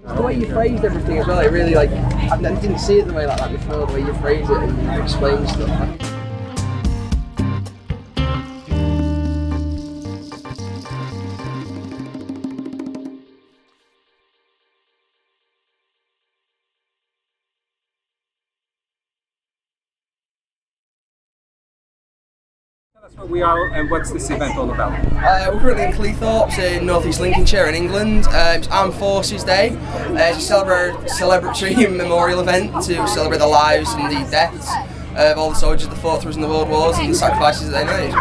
The way you phrased everything as well, it really I didn't see it the way like that before. The way you phrase it and you explain stuff. Tell us where we are and what's this event all about. We're currently in Cleethorpes in North East Lincolnshire in England. It's Armed Forces Day. It's a celebratory memorial event to celebrate the lives and the deaths of all the soldiers that fought through us in the World Wars and the sacrifices that they made.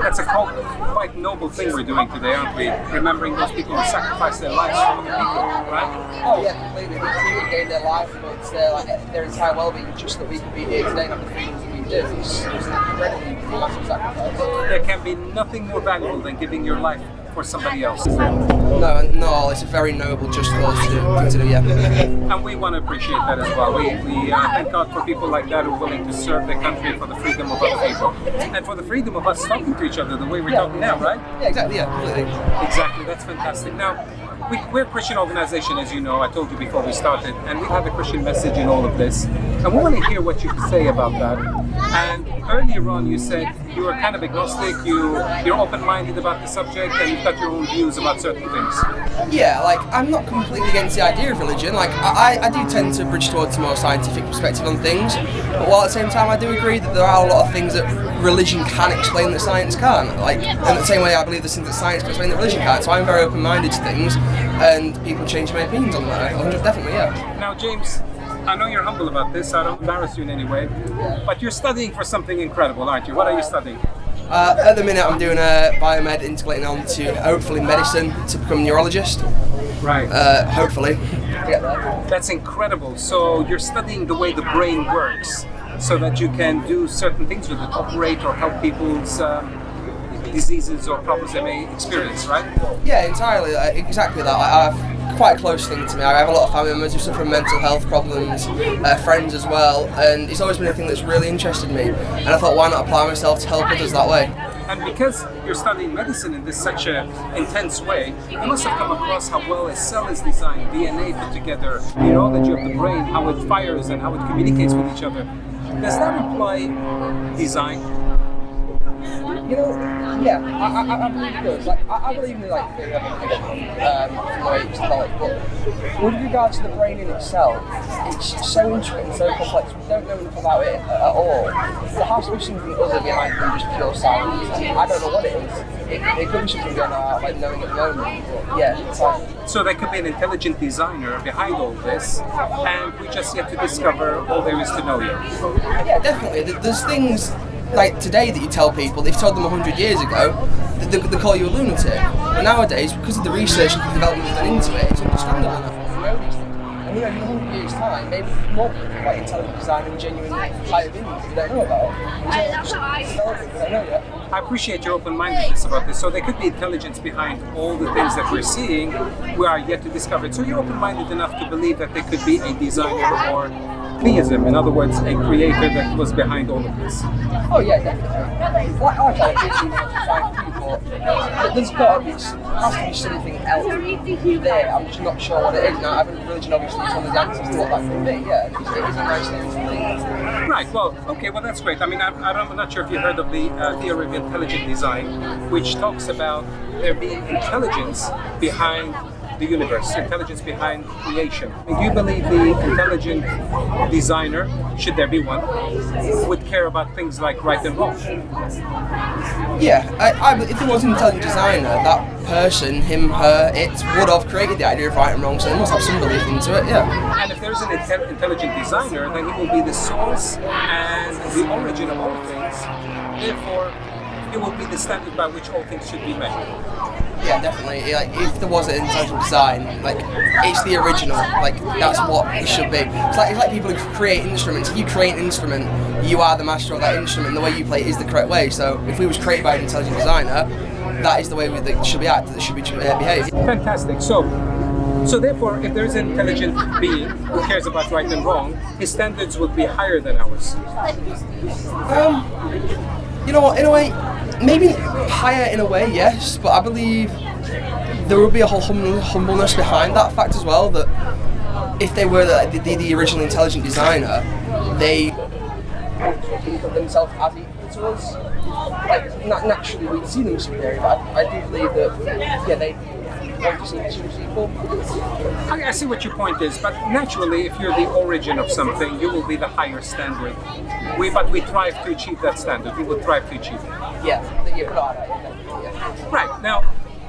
That's a quite noble thing we're doing today, aren't we? Remembering those people who sacrificed their lives for other people, right? Oh yeah, completely. These people gave their life for their entire well-being just that we could be here today and have the freedoms that we do. It's an incredibly massive sacrifice. There can be nothing more valuable than giving your life for somebody else. No, it's a very noble, just thing to do, yeah. And we want to appreciate that as well. We thank God for people like that who are willing to serve their country for the freedom of other people. And for the freedom of us talking to each other the way we're talking now, right? Yeah, exactly, yeah, completely. Exactly, that's fantastic. Now, we're a Christian organization, as you know, I told you before we started, and we have a Christian message in all of this. And we want to hear what you say about that. And earlier on you said you were kind of agnostic, you're open-minded about the subject, and you've got your own views about certain things. Yeah, I'm not completely against the idea of religion. I do tend to bridge towards a more scientific perspective on things, but while at the same time I do agree that there are a lot of things that religion can explain that science can't. In the same way I believe there's things that science can explain that religion can't, so I'm very open-minded to things, and people change my opinions on that, 100%, definitely, yeah. Now, James, I know you're humble about this, I don't embarrass you in any way, but you're studying for something incredible, aren't you? What are you studying? At the minute I'm doing a biomed, integrating on to hopefully medicine to become a neurologist. Right. Hopefully. Get there. That's incredible. So you're studying the way the brain works so that you can do certain things with it, operate or help people's diseases or problems they may experience, right? Yeah, entirely, exactly that. I have quite a close thing to me. I have a lot of family members who suffer from mental health problems, friends as well, and it's always been a thing that's really interested me. And I thought, why not apply myself to help others that way? And because you're studying medicine in this such an intense way, you must have come across how well a cell is designed, DNA put together, your knowledge of the brain, how it fires and how it communicates with each other. Does that imply design? Yeah, I believe it does. I believe in the theory of evolution, from the way it's developed, but with regards to the brain in itself, it's so intricate and so complex, we don't know enough about it at all. There has to be something other behind than just pure science. I don't know what it is. It could be something beyond our knowing at the moment, but yeah, it's So there could be an intelligent designer behind all this, and we just yet to discover all there is to know yet. Yeah, definitely. There's things like today that you tell people, if you told them 100 years ago, they call you a lunatic. But nowadays, because of the research and the development done into it, it's understandable now. We know these things. And in 100 years' time, maybe more people like intelligent design and genuine higher beings we don't know about. We don't know yet. I appreciate your open-mindedness about this. So there could be intelligence behind all the things that we're seeing, we are yet to discover it. So you're open-minded enough to believe that there could be a designer or theism, in other words, a creator that was behind all of this. Oh yeah, definitely. I find people, there's got to be, has to be something else there. I'm just not sure what it is. Now, I haven't religion obviously told me the answers to what that could be. Yeah, it is a nice thing to think. Right. Well, okay. Well, that's great. I mean, I'm not sure if you heard of the theory of intelligent design, which talks about there being intelligence behind the universe, intelligence behind creation. Do you believe the intelligent designer, should there be one, would care about things like right and wrong? Yeah, if there was an intelligent designer, that person, him, her, it would have created the idea of right and wrong, so they must have some belief into it, yeah. And if there's an intelligent designer, then he will be the source and the origin of all things. Therefore, it will be the standard by which all things should be made. Yeah, definitely. If there was an intelligent design, it's the original. That's what it should be. It's like people who create instruments. If you create an instrument, you are the master of that instrument. And the way you play it is the correct way. So if we was created by an intelligent designer, that is the way that should be acted. That should be behaved. Fantastic. So therefore, if there's an intelligent being who cares about right and wrong, his standards would be higher than ours. You know what? In a way, maybe higher in a way, yes. But I believe there will be a whole humbleness behind that fact as well. That if they were the original intelligent designer, they would think of themselves as equal to us. Like, naturally we'd see them as superior, but I do believe that, they want to see us as equal. I see what your point is, but naturally, if you're the origin of something, you will be the higher standard. But we thrive to achieve that standard. We will thrive to achieve it. Yeah, you're right. Right. Now,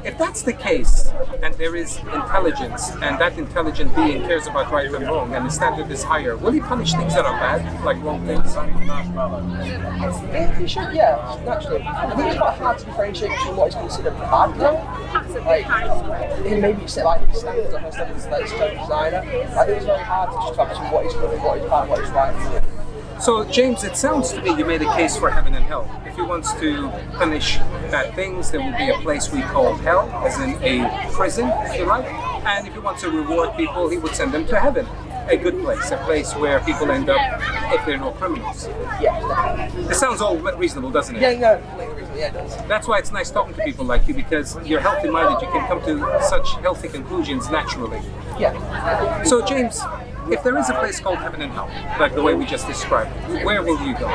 if that's the case, and there is intelligence, and that intelligent being cares about right and wrong, and the standard is higher, will he punish things that are bad, like wrong things? I think he should, naturally. I think it's quite hard to differentiate between what is considered bad now. Like, maybe it's like standards or her standards like designer. I think it's very hard to just talk between what is good and what is bad, what is right. So, James, it sounds to me you made a case for heaven and hell. If he wants to punish bad things, there will be a place we call hell, as in a prison, if you like. And if he wants to reward people, he would send them to heaven, a good place, a place where people end up if they're no criminals. Yeah. It sounds all reasonable, doesn't it? Yeah, no, completely reasonable. Yeah, it does. That's why it's nice talking to people like you, because you're healthy-minded. You can come to such healthy conclusions naturally. Yeah. So, James, if there is a place called heaven and hell, like the way we just described, where will you go?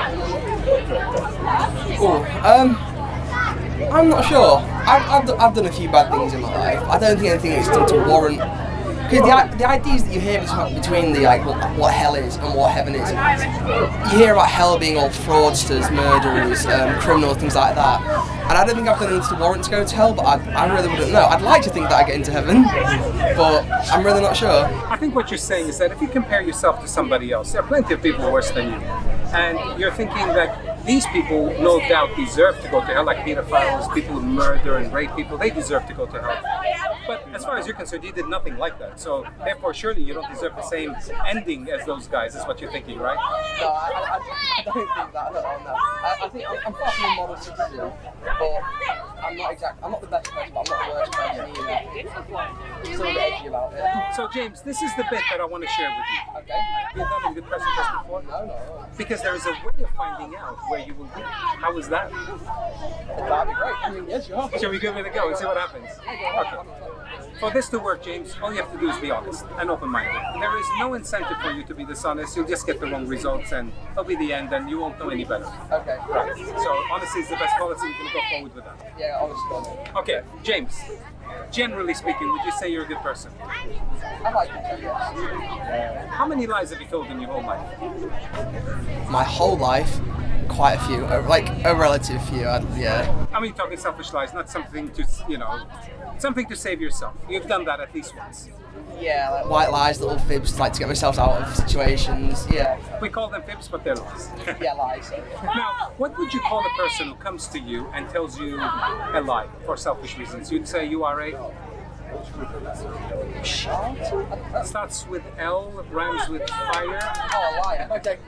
I'm not sure. I've done a few bad things in my life. I don't think anything is done to warrant. Because the ideas that you hear between the what hell is and what heaven is, you hear about hell being all fraudsters, murderers, criminals, things like that. And I don't think I've done enough to warrant to go to hell, but I really wouldn't know. I'd like to think that I get into heaven, but I'm really not sure. I think what you're saying is that if you compare yourself to somebody else, there are plenty of people worse than you. And you're thinking that these people no doubt deserve to go to hell, like pedophiles, people who murder and rape people, they deserve to go to hell. But as far as you're concerned, you did nothing like that. So therefore, surely you don't deserve the same ending as those guys, is what you're thinking, right? No, I don't think that at all, no. I think I'm far from a model citizen, but I'm not the best person, but I'm not the worst person either. Still a bit edgy about it. So James, this is the bit that I want to share with you. Okay. You've done a good person test before? No. Because there is a way of finding out where you will be. How is that? That'd be great. I mean, yes, sure. Shall we give it a go and see what happens? Okay. For this to work, James, all you have to do is be honest and open-minded. There is no incentive for you to be dishonest. You'll just get the wrong results and it'll be the end and you won't know any better. Okay. Right. So honesty is the best policy. You can go forward with that. Yeah, honestly. Okay, James. Generally speaking, would you say you're a good person? I like it, yes. How many lies have you told in your whole life? My whole life? Quite a few, like a relative few, yeah. I mean, talking selfish lies, not something to, something to save yourself. You've done that at least once. Yeah, like white lies, little fibs, like to get myself out of situations, yeah. We call them fibs, but they're lies. Yeah, lies. Now, what would you call a person who comes to you and tells you a lie for selfish reasons? You'd say you are a... Starts with L, rhymes with fire. Oh, a liar. Okay.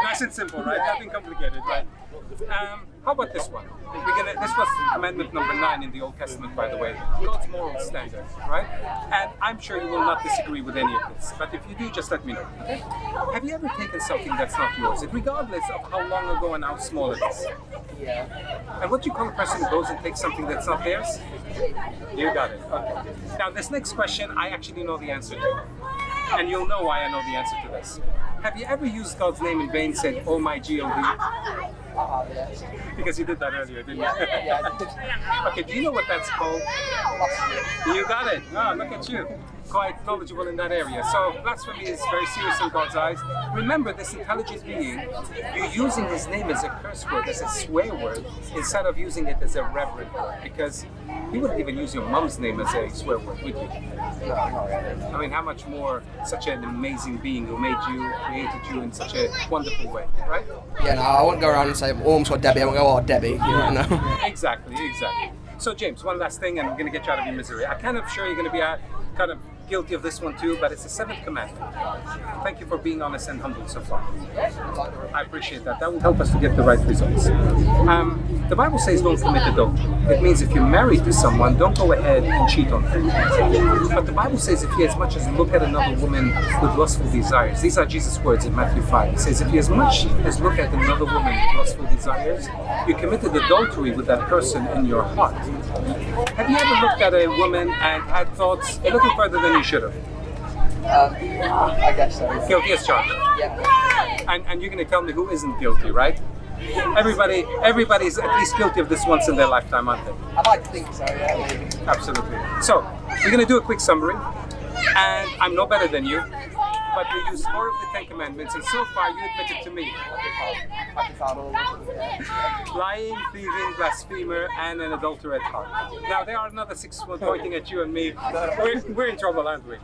Nice and simple, right? Nothing complicated, right? How about this one? This was commandment number 9 in the Old Testament, by the way. God's moral standard, right? And I'm sure you will not disagree with any of this. But if you do, just let me know. Okay? Have you ever taken something that's not yours, regardless of how long ago and how small it is? Yeah. And what do you call a person who goes and takes something that's not theirs? You got it. Okay. Now, this next question, I actually know the answer to. And you'll know why I know the answer to this. Have you ever used God's name in vain, said, "Oh my God"? Yes. Because you did that earlier, didn't you? Yeah, I did. Okay, do you know what that's called? You got it. Oh, look at you. Quite knowledgeable in that area. So blasphemy is very serious in God's eyes. Remember, this intelligent being, you're using his name as a curse word, as a swear word, instead of using it as a reverent word. Because you wouldn't even use your mom's name as a swear word, would you? I mean, how much more such an amazing being who made you, created you in such a wonderful way, right? Yeah, no, I wouldn't go around and say, "Oh, I'm sorry, Debbie." I won't go, "Oh, Debbie." You know? Exactly. So, James, one last thing, and I'm going to get you out of your misery. I'm kind of sure you're going to be kind of guilty of this one too, but it's the 7th commandment. Thank you for being honest and humble so far. I appreciate that. That will help us to get the right results. The Bible says don't commit adultery. It means if you're married to someone, don't go ahead and cheat on her. But the Bible says if you as much as look at another woman with lustful desires, these are Jesus' words in Matthew 5. It says if you as much as look at another woman with lustful desires, you committed adultery with that person in your heart. Have you ever looked at a woman and had thoughts a little further than you should have? I guess so. Yeah. Guilty as charged. Yeah. And you're going to tell me who isn't guilty, right? Everybody's at least guilty of this once in their lifetime, aren't they? I'd like to think so. Yeah. Maybe. Absolutely. So we're going to do a quick summary, and I'm no better than you, but we used 4 of the 10 commandments, and so far you admitted to me: I can found all of them. Yeah. lying, thieving, blasphemer, and an adulterer at heart. Now there are another 6 pointing at you and me. We're in trouble, aren't we?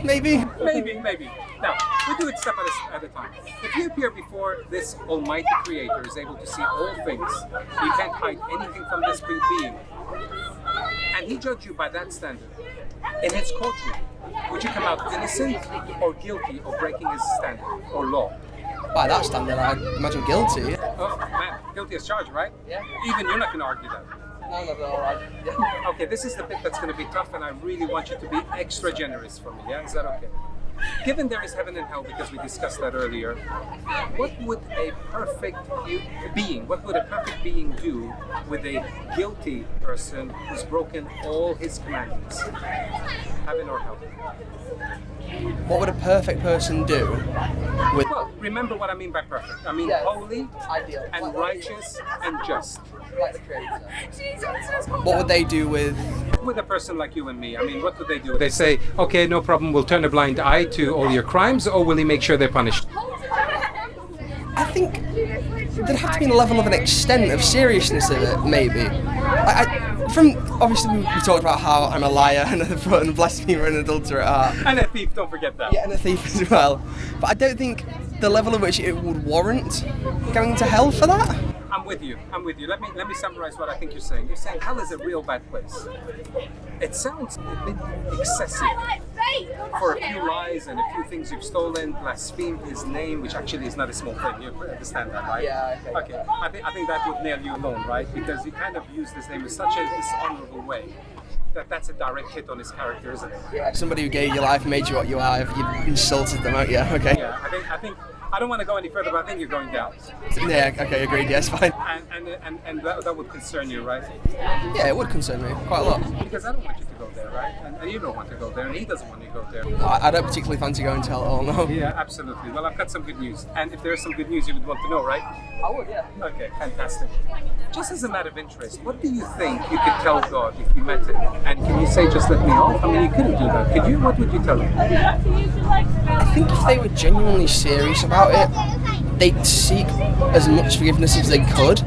Maybe. Maybe. Now, we do it step at a time. If you appear before this almighty creator is able to see all things, you can't hide anything from this great being, and he judged you by that standard, in his courtroom, would you come out innocent or guilty of breaking his standard or law? By that standard, I imagine guilty. Oh man, guilty as charged, right? Yeah. Even you're not going to argue that. No, not at all. Yeah. Okay, this is the bit that's going to be tough, and I really want you to be extra generous for me. Yeah, is that okay? Given there is heaven and hell, because we discussed that earlier, what would a perfect being do with a guilty person who's broken all his commandments? Heaven or hell? What would a perfect person do with... Well, remember what I mean by perfect. I mean holy, ideal, and righteous, and just. like the creator. What would they do with a person like you and me? I mean, what would they do? They say, okay, no problem, we'll turn a blind eye to all your crimes, or will he make sure they're punished? I think there'd have to be a level of an extent of seriousness of it, maybe. From obviously we talked about how I'm a liar and a blasphemer and an adulterer at heart. And a thief, don't forget that. Yeah, and a thief as well. But I don't think the level at which it would warrant going to hell for that. I'm with you. Let me summarize what I think you're saying. You're saying hell is a real bad place. It sounds a bit excessive. For a few lies and a few things you've stolen, blasphemed his name, which actually is not a small thing. You understand that, right? Yeah. Okay. I think that would nail you alone, right? Because you kind of use his name in such a dishonorable way. That's a direct hit on his character, isn't it? Yeah. Somebody who gave your life, made you what you are, you've insulted them, haven't you? Okay. Yeah. I think. I don't want to go any further, but I think you're going down. Yeah, okay, agreed, yes, fine. And that would concern you, right? Yeah, it would concern me, quite a lot. Because I don't want you to go there, right? And you don't want to go there, and he doesn't want you to go there. I don't particularly fancy going to hell at all, no. Yeah, absolutely. Well, I've got some good news. And if there's some good news, you would want to know, right? I would, yeah. Okay, fantastic. Just as a matter of interest, what do you think you could tell God if you met him? And can you say, just let me off? I mean, you couldn't do that, could you? What would you tell him? I think if they were genuinely serious about it, they'd seek as much forgiveness as they could,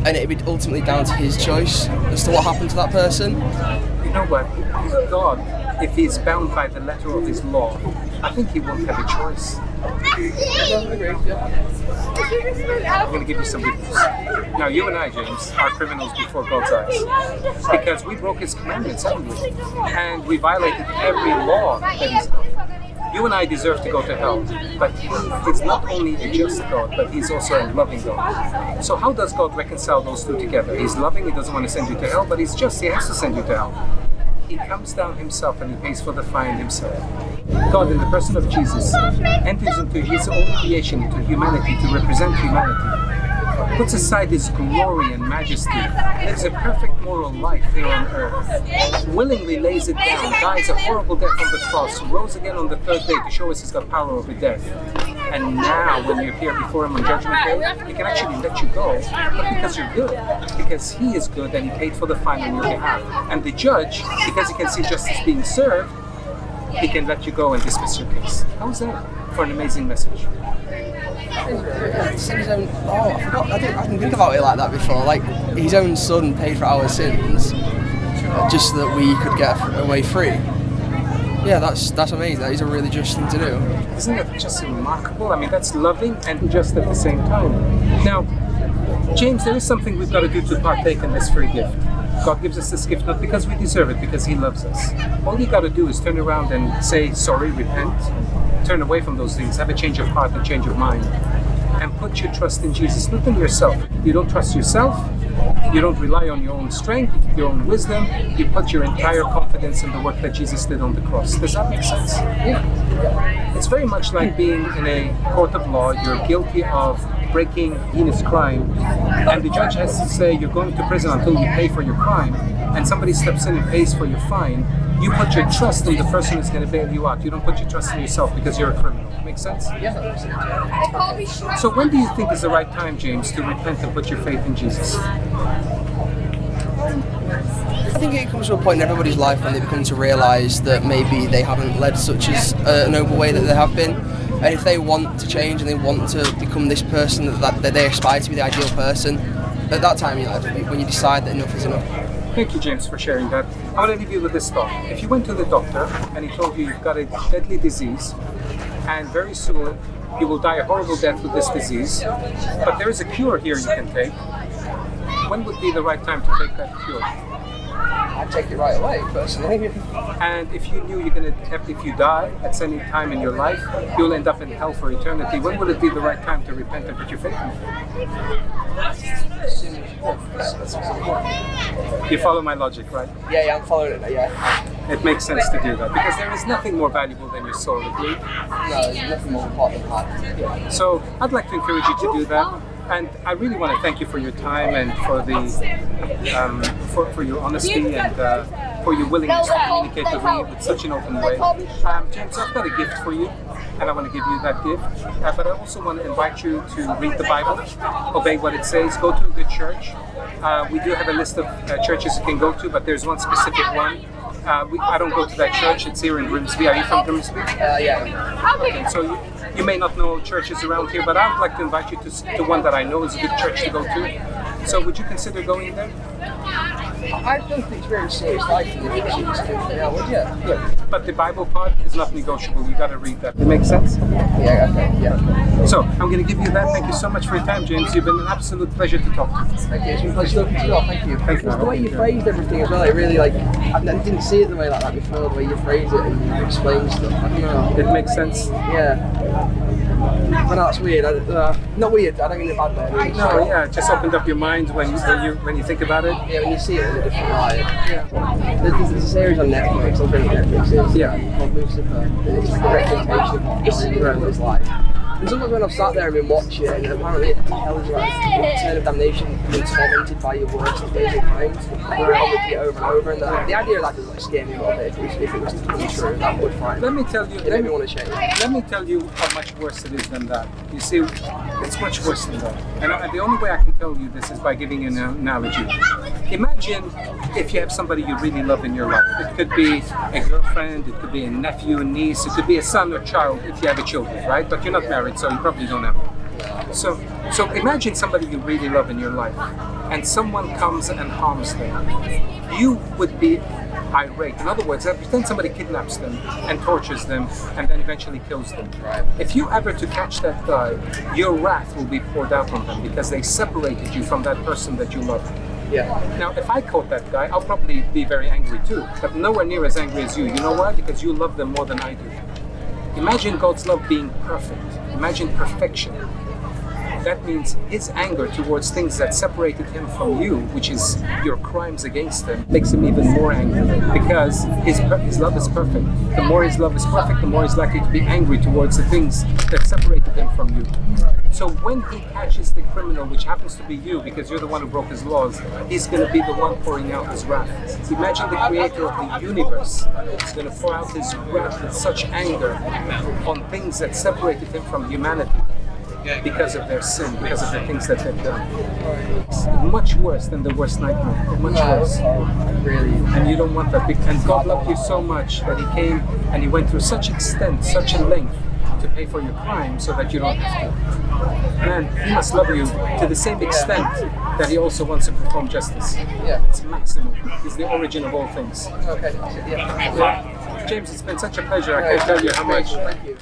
and it'd be ultimately down to his choice as to what happened to that person. You know what? God, if he's bound by the letter of his law, I think he won't have a choice. I'm going to give you some good news. Now, you and I, James, are criminals before God's eyes because we broke his commandments, haven't we? And we violated every law that he's done. You and I deserve to go to hell, but he is not only a just God, but he's also a loving God. So how does God reconcile those two together? He's loving, he doesn't want to send you to hell, but he's just, he has to send you to hell. He comes down himself and he pays for the fine himself. God, in the person of Jesus, enters into his own creation, into humanity, to represent humanity. Puts aside his glory and majesty, lives a perfect moral life here on earth, willingly lays it down, dies a horrible death on the cross, rose again on the third day to show us he's got power over death. And now, when you appear before him on Judgment Day, he can actually let you go, not because you're good, because he is good and he paid for the fine on your behalf. And the judge, because he can see justice being served, he can let you go and dismiss your case. How's that for an amazing message? His own, I forgot. I didn't think about it like that before. Like his own son paid for our sins, just so that we could get away free. Yeah, that's amazing. That is a really just thing to do. Isn't that just remarkable? I mean, that's loving and just at the same time. Now, James, there is something we've got to do to partake in this free gift. God gives us this gift not because we deserve it, because he loves us. All you got to do is turn around and say sorry, repent, turn away from those things, have a change of heart and change of mind, and put your trust in Jesus, not in yourself. You don't trust yourself, you don't rely on your own strength, your own wisdom, you put your entire confidence in the work that Jesus did on the cross. Does that make sense? Yeah. It's very much like being in a court of law, you're guilty of breaking heinous crime, and the judge has to say you're going to prison until you pay for your crime, and somebody steps in and pays for your fine. you put your trust in the person who's going to bail you out. You don't put your trust in yourself because you're a criminal. Make sense? Yeah, that makes sense. So when do you think is the right time, James, to repent and put your faith in Jesus? I think it comes to a point in everybody's life when they become to realise that maybe they haven't led such as a noble way that they have been. And if they want to change and they want to become this person that they aspire to be, the ideal person, at that time in your life, when you decide that enough is enough. Thank you, James, for sharing that. I want to leave you with this thought. If you went to the doctor and he told you you've got a deadly disease and very soon you will die a horrible death with this disease, but there is a cure here you can take, when would be the right time to take that cure? I'd take it right away, personally. And if you knew you're going to have, if you die at any time in your life, you'll end up in hell for eternity, when would it be the right time to repent and put your faith in it? As soon as you You follow my logic, right? Yeah, I'm following it, yeah. It makes sense to do that because there is nothing more valuable than your soul, agreed? No, there's nothing more important than that. Yeah. So I'd like to encourage you to do that. And I really want to thank you for your time and for the for your honesty and for your willingness to communicate with me with such an open way. James, I've got a gift for you, and I want to give you that gift. But I also want to invite you to read the Bible, obey what it says, go to a good church. We do have a list of churches you can go to, but there's one specific one. I don't go to that church. It's here in Grimsby. Are you from Grimsby? Yeah. Okay, so you may not know churches around here, but I would like to invite you to one that I know is a good church to go to. So would you consider going there? I don't think it's very serious life in the yeah, would you? Yeah. But the Bible part is not negotiable. You got to read that. It makes sense? Yeah, okay, yeah. So I'm going to give you that. Thank you so much for your time, James. You've been an absolute pleasure to talk to. Thank you. It's been a pleasure talking to you all. Thank you. Thank you. The way you phrased everything as well, it really I didn't see it the way like that before. The way you phrase it and you explain stuff. I don't know. It makes sense. Yeah. I know it's weird. Not weird. I don't mean it bad way. No, yeah, it just opened up your mind when you think about it. Yeah, when you see it in a different light. Yeah. There's a series on Netflix. I think Netflix is. Yeah. Called Lucifer. It's like a representation of what it's like. And sometimes when I've sat there and been watching it, and apparently it tells you like eternal damnation being tormented by your worst days and crimes, and I repeat it over and over. And the idea of that just like scared me a little bit. If it was to come true, that would frighten me. Let me tell you. It made me want to change. Let me tell you how much worse it is than that. You see, it's much worse than that. And the only way I can tell you this is by giving you an analogy. Imagine if you have somebody you really love in your life. It could be a girlfriend, it could be a nephew, a niece, it could be a son or child if you have a children, right? But you're not married, so you probably don't have them. So imagine somebody you really love in your life, and someone comes and harms them. You would be irate. In other words, pretend somebody kidnaps them and tortures them and then eventually kills them. If you ever to catch that guy, your wrath will be poured out on them because they separated you from that person that you love. Yeah. Now, if I caught that guy, I'll probably be very angry too, but nowhere near as angry as you. You know why? Because you love them more than I do. Imagine God's love being perfect. Imagine perfection. That means his anger towards things that separated him from you, which is your crimes against him, makes him even more angry because his love is perfect. The more his love is perfect, the more he's likely to be angry towards the things that separated him from you. So when he catches the criminal, which happens to be you because you're the one who broke his laws, he's going to be the one pouring out his wrath. Imagine the creator of the universe is going to pour out his wrath with such anger on things that separated him from humanity. Because of their sin, because of the things that they've done. It's much worse than the worst nightmare. Much worse. Really. And you don't want that. And God loved you so much that He came and He went through such extent, such a length to pay for your crime so that you don't have to. Man, He must love you to the same extent that He also wants to perform justice. Yeah. It's maximum. He's the origin of all things. Okay. Yeah. James, it's been such a pleasure. I can't tell you how much. Thank you.